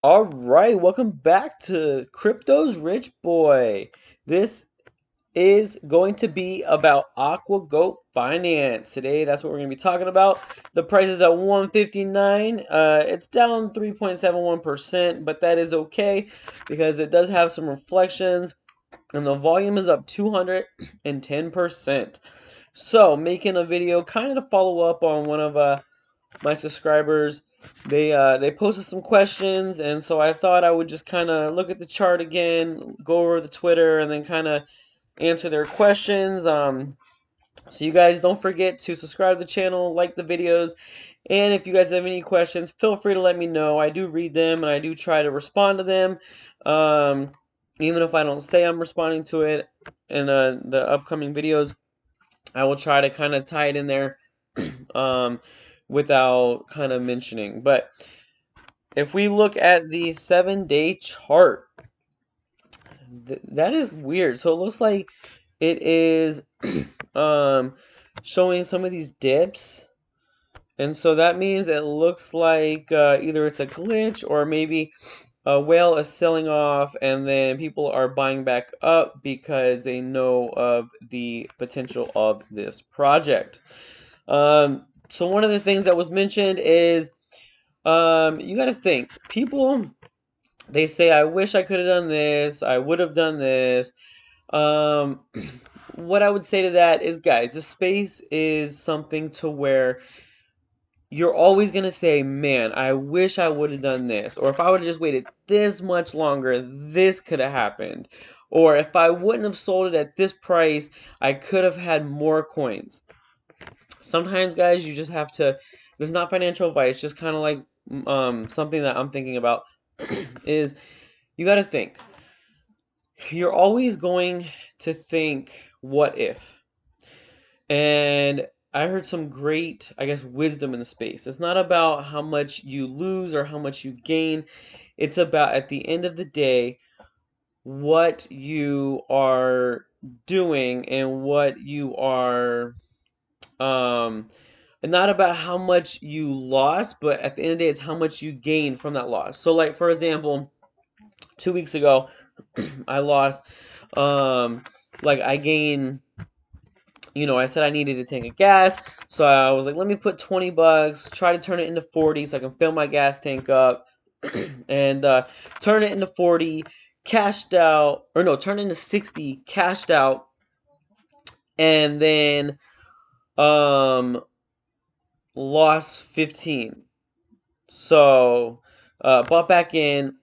All right, welcome back to Crypto's Rich Boy. This is going to be about Aquagoat Finance. Today, that's what we're going to be talking about. The price is at 159. It's down 3.71%, but that is okay because it does have some reflections and the volume is up 210%. So, making a video kind of to follow up on one of my subscribers. They posted some questions, and so I thought I would just kind of look at the chart again, go over the Twitter, and then kind of answer their questions. So you guys don't forget to subscribe to the channel, like the videos, and if you guys have any questions, feel free to let me know. I do read them and I do try to respond to them. Um, Even if I don't say I'm responding to it in the upcoming videos, I will try to kind of tie it in there um, without kind of mentioning. But if we look at the 7-day chart, that is weird. So it looks like it is um, showing some of these dips. And so that means it looks like either it's a glitch or maybe a whale is selling off and then people are buying back up because they know of the potential of this project. So one of the things that was mentioned is you got to think. People, they say, I wish I could have done this. I would have done this. Um, what I would say to that is, guys, the space is something to where you're always going to say, man, I wish I would have done this. Or if I would have just waited this much longer, this could have happened. Or if I wouldn't have sold it at this price, I could have had more coins. Sometimes, guys, you just have to. This is not financial advice, just kind of like something that I'm thinking about is you got to think. You're always going to think, what if? And I heard some great, I guess, wisdom in the space. It's not about how much you lose or how much you gain. It's about, at the end of the day, what you are doing and what you are um and not about how much you lost, but at the end of the day, it's how much you gain from that loss. So, like for example, 2 weeks ago, I lost, um, like I gained. I said I needed to tank of gas, so I was like, let me put 20 bucks, try to turn it into 40, so I can fill my gas tank up, and turn it into 40, cashed out, or no, turn it into 60, cashed out, and then um lost 15. So, bought back in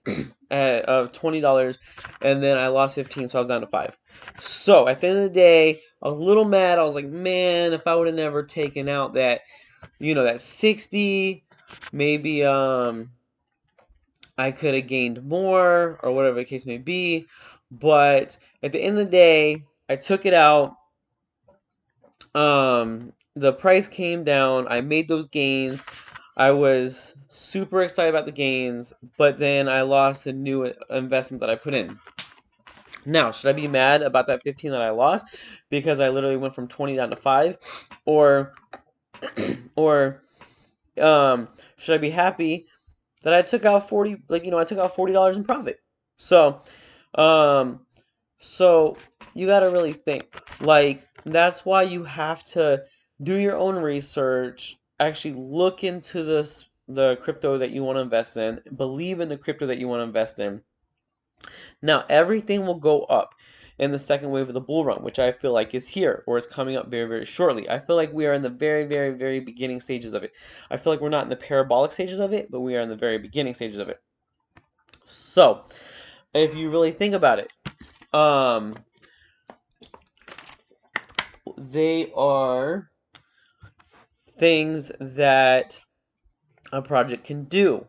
at of $20, and then I lost 15, so I was down to 5. So at the end of the day, I was a little mad. I was like, man, if I would have never taken out that 60, maybe I could have gained more or whatever the case may be. But at the end of the day, I took it out. The price came down. I made those gains. I was super excited about the gains, but then I lost a new investment that I put in. Now, should I be mad about that 15 that I lost because I literally went from 20 down to 5, or or should I be happy that I took out 40, I took out $40 in profit? So, um so you got to really think. Like, that's why you have to do your own research, actually look into the crypto that you want to invest in, believe in the crypto that you want to invest in. Now, everything will go up in the second wave of the bull run, which I feel like is here or is coming up very, very shortly. I feel like we are in the very, very, very beginning stages of it. I feel like we're not in the parabolic stages of it, but we are in the very beginning stages of it. So, if you really think about it, um, they are things that a project can do.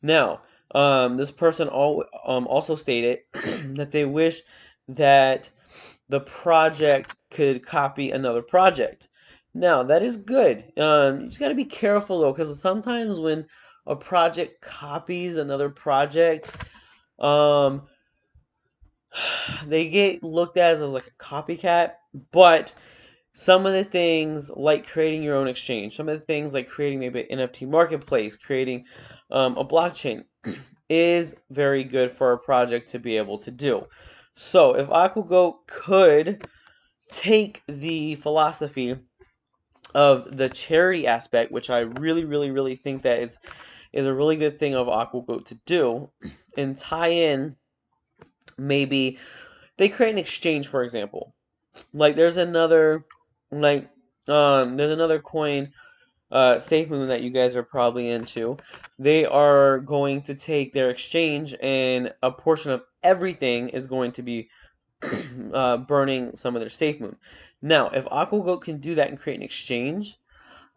Now, this person also stated that they wish that the project could copy another project. Now, that is good. You just got to be careful though, because sometimes when a project copies another project, um, they get looked at as like a copycat. But some of the things like creating your own exchange, some of the things like creating maybe an NFT marketplace, creating a blockchain, is very good for a project to be able to do. So if Aquagoat could take the philosophy of the charity aspect, which I really, really, really think that is a really good thing of Aquagoat to do, and tie in maybe they create an exchange, for example. Like like there's another coin, Safe Moon, that you guys are probably into. They are going to take their exchange, and a portion of everything is going to be burning some of their Safe Moon. Now, if Aquagoat can do that and create an exchange,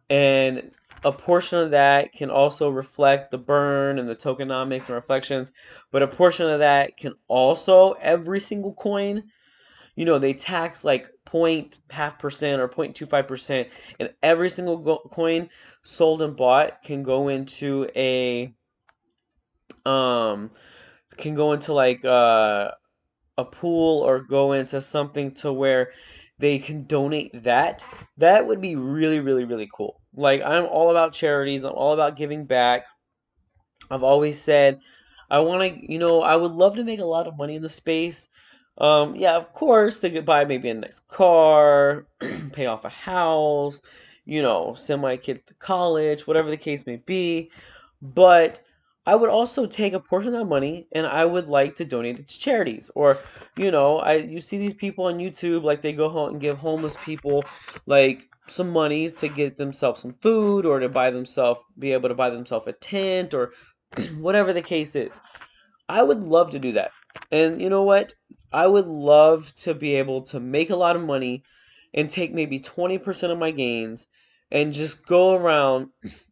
and a portion of that can also reflect the burn and the tokenomics and reflections, but a portion of that can also, every single coin, they tax like point half percent or 0.25%, and every single coin sold and bought um can go into like a pool or go into something to where they can donate that. That would be really, really, really cool. Like, I'm all about charities. I'm all about giving back. I've always said I want to, I would love to make a lot of money in the space. Yeah, of course, they could buy maybe a nice car, pay off a house, send my kids to college, whatever the case may be. But I would also take a portion of that money and I would like to donate it to charities. Or, you see these people on YouTube, like they go home and give homeless people like some money to get themselves some food, or to be able to buy themselves a tent, or whatever the case is. I would love to do that. And you know what? I would love to be able to make a lot of money and take maybe 20% of my gains and just go around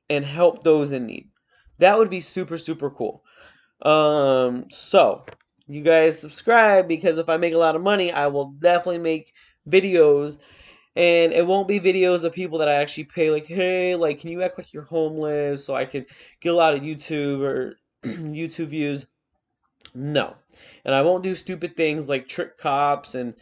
and help those in need. That would be super, super cool. So you guys subscribe, because if I make a lot of money, I will definitely make videos, and it won't be videos of people that I actually pay, like, hey, like, can you act like you're homeless so I could get a lot of YouTube or YouTube views? No. And I won't do stupid things like trick cops. And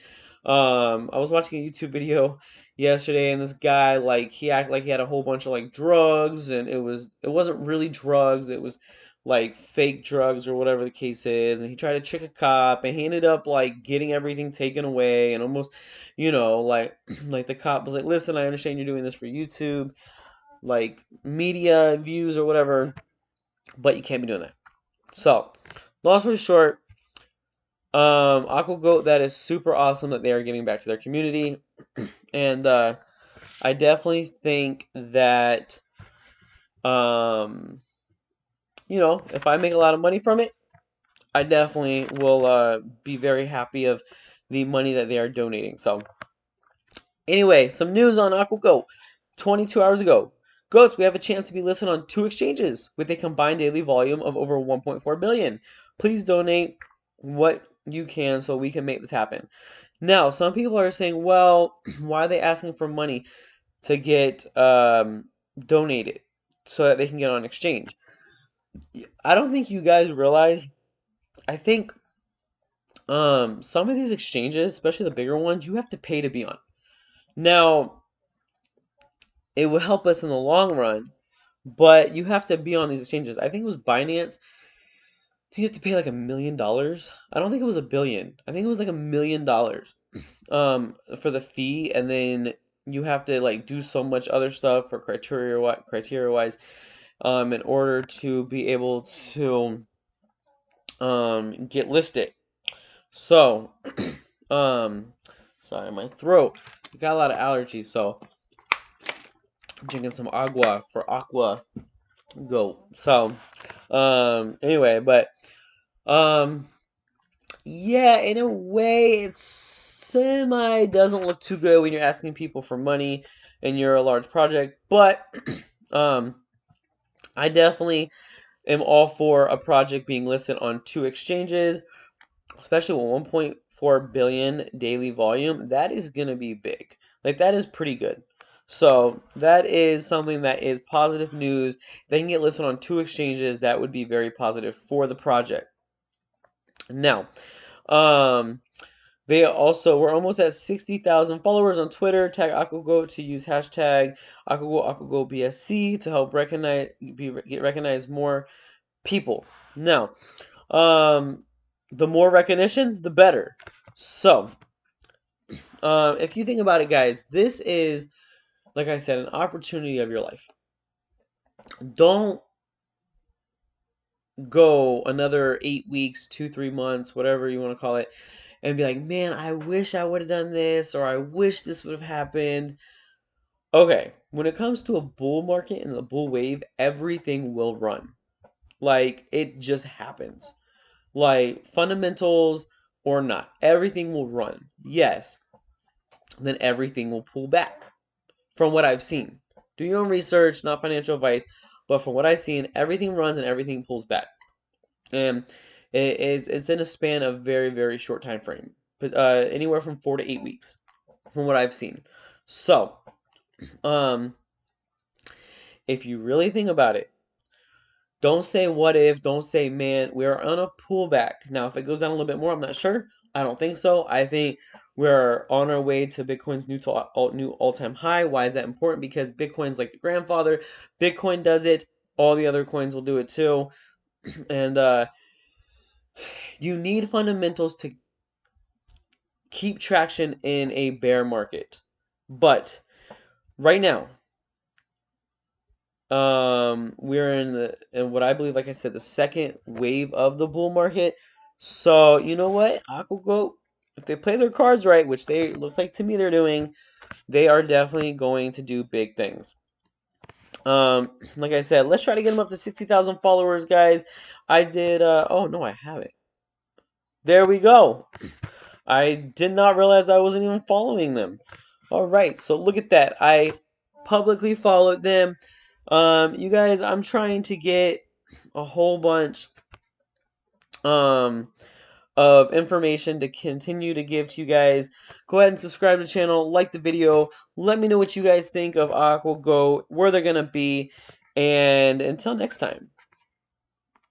I was watching a YouTube video yesterday, and this guy, like, he acted like he had a whole bunch of like drugs, and it wasn't really drugs, it was like fake drugs or whatever the case is, and he tried to trick a cop, and he ended up like getting everything taken away, and almost, like like the cop was like, listen, I understand you're doing this for YouTube, like media views or whatever, but you can't be doing that. So, long story short, Aquagoat, that is super awesome that they are giving back to their community, and I definitely think that um, if I make a lot of money from it, I definitely will be very happy of the money that they are donating. So, anyway, some news on Aquagoat. 22 hours ago, Goats, we have a chance to be listed on 2 exchanges with a combined daily volume of over 1.4 billion. Please donate what you can so we can make this happen. Now, some people are saying, well, why are they asking for money to get donated so that they can get on exchange? I don't think you guys realize. I think some of these exchanges, especially the bigger ones, you have to pay to be on. Now, it will help us in the long run, but you have to be on these exchanges. I think it was Binance. I think you have to pay like $1 million. I don't think it was a billion. I think it was like $1 million for the fee, and then you have to like do so much other stuff for criteria wise in order to be able to get listed. So um sorry, my throat, I got a lot of allergies, so I'm drinking some agua for aqua goat. So anyway, but um yeah, in a way, it's semi doesn't look too good when you're asking people for money and you're a large project, but um, I definitely am all for a project being listed on 2 exchanges, especially with 1.4 billion daily volume. That is gonna be big. Like, that is pretty good. So that is something that is positive news. If they can get listed on 2 exchanges, that would be very positive for the project. Now, um, they also, we're almost at 60,000 followers on Twitter. Tag Aquagoat to use hashtag Aquagoat BSC to help get recognize more people. Now, um, the more recognition, the better. So, if you think about it, guys, this is, like I said, an opportunity of your life. Don't go another 8 weeks, 2, 3 months, whatever you want to call it, and be like, man, I wish I would have done this, or I wish this would have happened. Okay, when it comes to a bull market and the bull wave, everything will run. Like, it just happens. Like, fundamentals or not, everything will run. Yes, then everything will pull back from what I've seen. Do your own research, not financial advice, but from what I've seen, everything runs and everything pulls back. And it's in a span of very, very short time frame, but anywhere from 4 to 8 weeks, from what I've seen. So, um, if you really think about it, don't say what if, don't say man, we're on a pullback. Now, if it goes down a little bit more, I'm not sure. I don't think so. I think we're on our way to Bitcoin's new all-time high. Why is that important? Because Bitcoin's like the grandfather. Bitcoin does it. All the other coins will do it too. And you need fundamentals to keep traction in a bear market. But right now, we're in what I believe, like I said, the second wave of the bull market. So you know what, Aquagoat, if they play their cards right, which they looks like to me they're doing, they are definitely going to do big things. Like I said, let's try to get them up to 60,000 followers, guys. I did. Oh no, I haven't. There we go. I did not realize I wasn't even following them. All right, so look at that. I publicly followed them. You guys, I'm trying to get a whole bunch um of information to continue to give to you guys. Go ahead and subscribe to the channel, like the video. Let me know what you guys think of Aqua Go, where they're gonna be, and until next time.